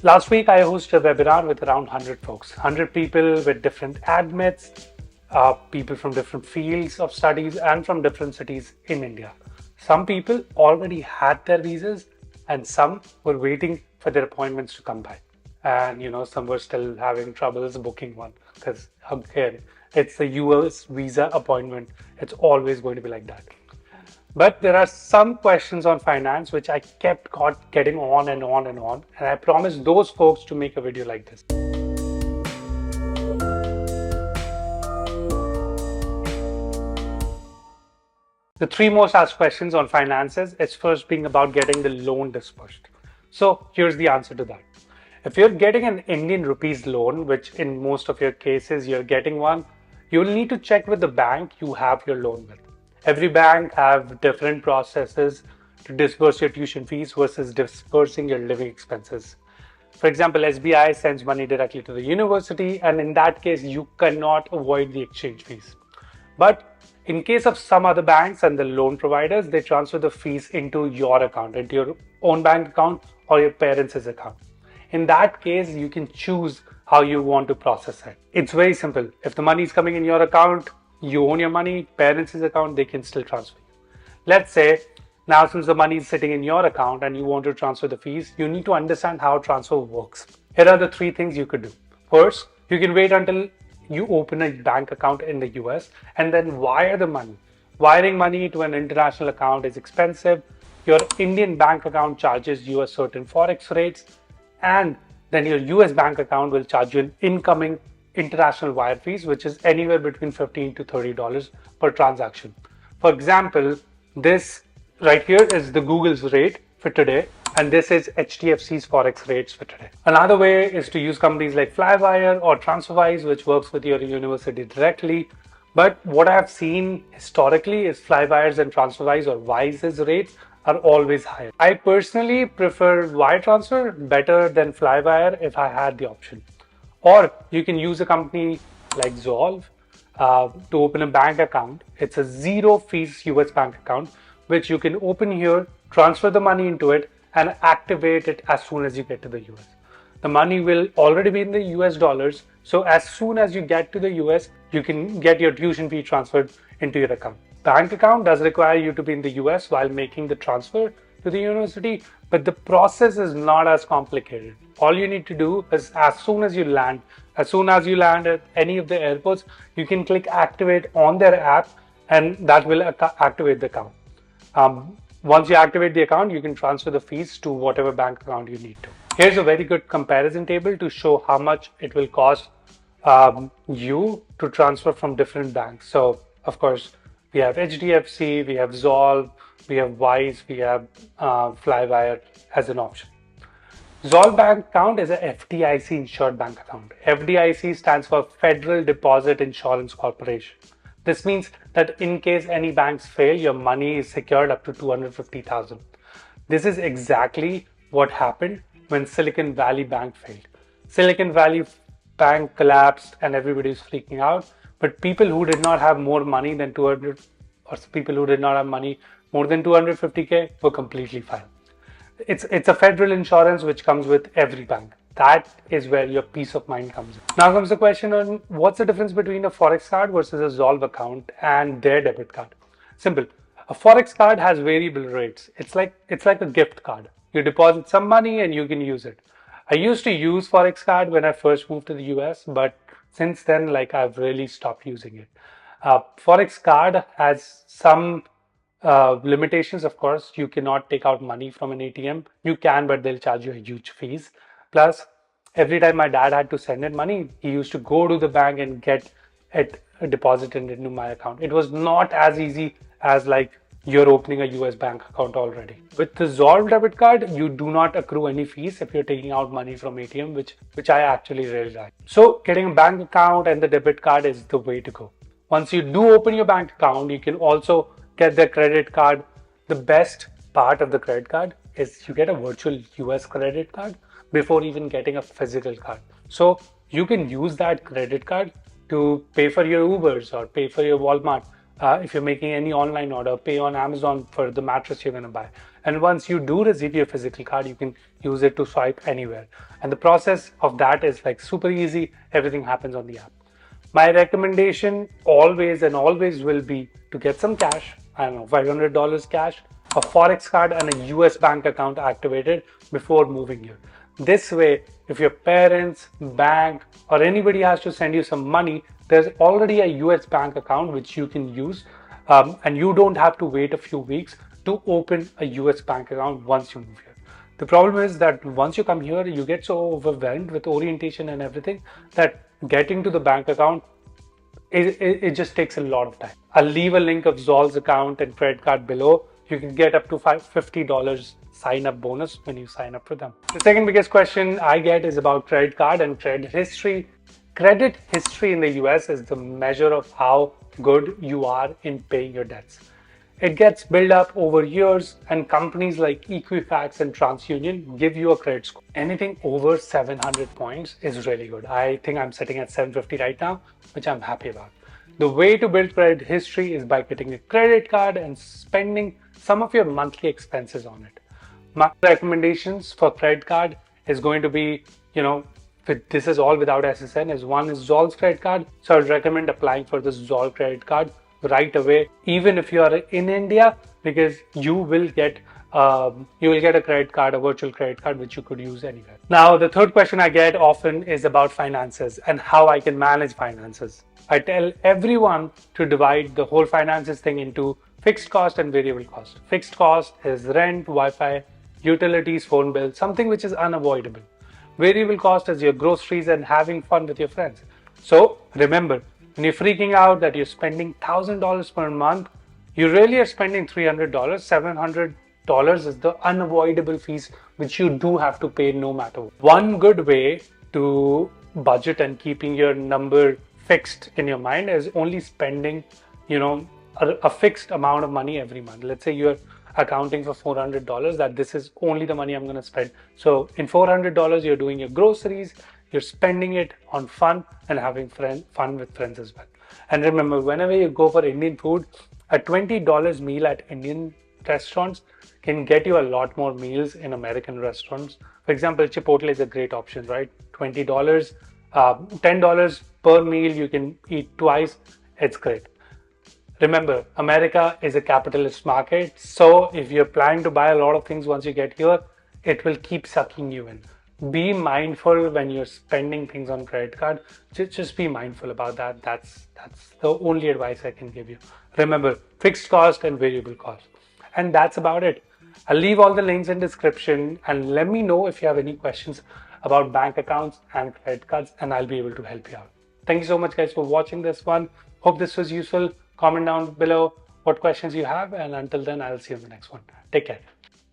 Last week, I hosted a webinar with around 100 folks, 100 people with different admits, people from different fields of studies and from different cities in India. Some people already had their visas and some were waiting for their appointments to come by. And some were still having troubles booking one because again, it's a US visa appointment. It's always going to be like that. But there are some questions on finance which I kept getting on and on and on. And I promised those folks to make a video like this. The three most asked questions on finances is first being about getting the loan disbursed. So here's the answer to that. If you're getting an Indian rupees loan, which in most of your cases you're getting one, you'll need to check with the bank you have your loan with. Every bank have different processes to disburse your tuition fees versus disbursing your living expenses. For example, SBI sends money directly to the university, and in that case, you cannot avoid the exchange fees. But in case of some other banks and the loan providers, they transfer the fees into your account, into your own bank account or your parents' account. In that case, you can choose how you want to process it. It's very simple. If the money is coming in your account, you own your money, parents' account, they can still transfer you. Let's say now since the money is sitting in your account and you want to transfer the fees, you need to understand how transfer works. Here are the three things you could do. First, you can wait until you open a bank account in the US and then wire the money. Wiring money to an international account is expensive. Your Indian bank account charges you a certain Forex rates, and then your US bank account will charge you an incoming international wire fees, which is anywhere between $15 to $30 per transaction. For example, this right here is the Google's rate for today, and this is HDFC's Forex rates for today. Another way is to use companies like Flywire or TransferWise, which works with your university directly. But what I've seen historically is Flywire's and TransferWise or Wise's rates are always higher. I personally prefer wire transfer better than Flywire if I had the option. Or you can use a company like Zolve to open a bank account. It's a zero fees US bank account, which you can open here, transfer the money into it, and activate it as soon as you get to the US. The money will already be in the US dollars. So as soon as you get to the US, you can get your tuition fee transferred into your account. Bank account does require you to be in the US while making the transfer to the university, but the process is not as complicated. All you need to do is as soon as you land at any of the airports, you can click activate on their app and that will activate the account. Once you activate the account, you can transfer the fees to whatever bank account you need to. Here's a very good comparison table to show how much it will cost you to transfer from different banks. So of course, we have HDFC, we have Zolve, we have Wise, we have Flywire as an option. Zolve bank account is a FDIC insured bank account. FDIC stands for Federal Deposit Insurance Corporation. This means that in case any banks fail, your money is secured up to $250,000. This is exactly what happened when Silicon Valley Bank failed. Silicon Valley Bank collapsed and everybody was freaking out. But people who did not have more money than 200, or people who did not have money more than 250K were completely fine. It's a federal insurance which comes with every bank. That is where your peace of mind comes in. Now comes the question on what's the difference between a Forex card versus a Zolve account and their debit card. Simple. A Forex card has variable rates. It's like a gift card. You deposit some money and you can use it. I used to use Forex card when I first moved to the US, but since then, I've really stopped using it. Forex card has some limitations, of course. You cannot take out money from an ATM. You can, but they'll charge you a huge fees. Plus, every time my dad had to send in money, he used to go to the bank and get it deposited into my account. It was not as easy as you're opening a US bank account already. With the Zolve debit card, you do not accrue any fees if you're taking out money from ATM, which I actually really like. So getting a bank account and the debit card is the way to go. Once you do open your bank account, you can also get the credit card. The best part of the credit card is you get a virtual US credit card before even getting a physical card. So you can use that credit card to pay for your Ubers or pay for your Walmart if you're making any online order, pay on Amazon for the mattress you're going to buy. And once you do receive your physical card, you can use it to swipe anywhere. And the process of that is like super easy. Everything happens on the app. My recommendation always and always will be to get some cash, I don't know, $500 cash, a Forex card, and a US bank account activated before moving here. This way, if your parents, bank, or anybody has to send you some money, there's already a US bank account which you can use, and you don't have to wait a few weeks to open a US bank account once you move here. The problem is that once you come here, you get so overwhelmed with orientation and everything that getting to the bank account, it just takes a lot of time. I'll leave a link of Zol's account and credit card below. You can get up to $50 sign up bonus when you sign up for them. The second biggest question I get is about credit card and credit history. Credit history in the US is the measure of how good you are in paying your debts. It gets built up over years, and companies like Equifax and TransUnion give you a credit score. Anything over 700 points is really good. I think I'm sitting at 750 right now, which I'm happy about. The way to build credit history is by getting a credit card and spending some of your monthly expenses on it. My recommendations for credit card is going to be, this is all without SSN, is one is Zol's credit card. So I would recommend applying for the Zol credit card right away, even if you are in India, because you will get a credit card, a virtual credit card, which you could use anywhere. Now, the third question I get often is about finances and how I can manage finances. I tell everyone to divide the whole finances thing into fixed cost and variable cost. Fixed cost is rent, Wi-Fi, utilities, phone bill, something which is unavoidable. Variable cost is your groceries and having fun with your friends. So remember, when you're freaking out that you're spending $1,000 per month, you really are spending $300. $700 is the unavoidable fees which you do have to pay no matter what. One good way to budget and keeping your number fixed in your mind is only spending, a fixed amount of money every month. Let's say you're accounting for $400, that this is only the money I'm going to spend. So in $400, you're doing your groceries, you're spending it on fun and having fun with friends as well. And remember, whenever you go for Indian food, a $20 meal at Indian restaurants can get you a lot more meals in American restaurants. For example, Chipotle is a great option, right? $20, $10 per meal, you can eat twice. It's great. Remember, America is a capitalist market. So if you're planning to buy a lot of things once you get here, it will keep sucking you in. Be mindful when you're spending things on credit card. Just be mindful about that. That's the only advice I can give you. Remember, fixed cost and variable cost. And that's about it. I'll leave all the links in description, and let me know if you have any questions about bank accounts and credit cards, and I'll be able to help you out. Thank you so much, guys, for watching this one. Hope this was useful. Comment down below what questions you have, and until then, I'll see you in the next one. Take care.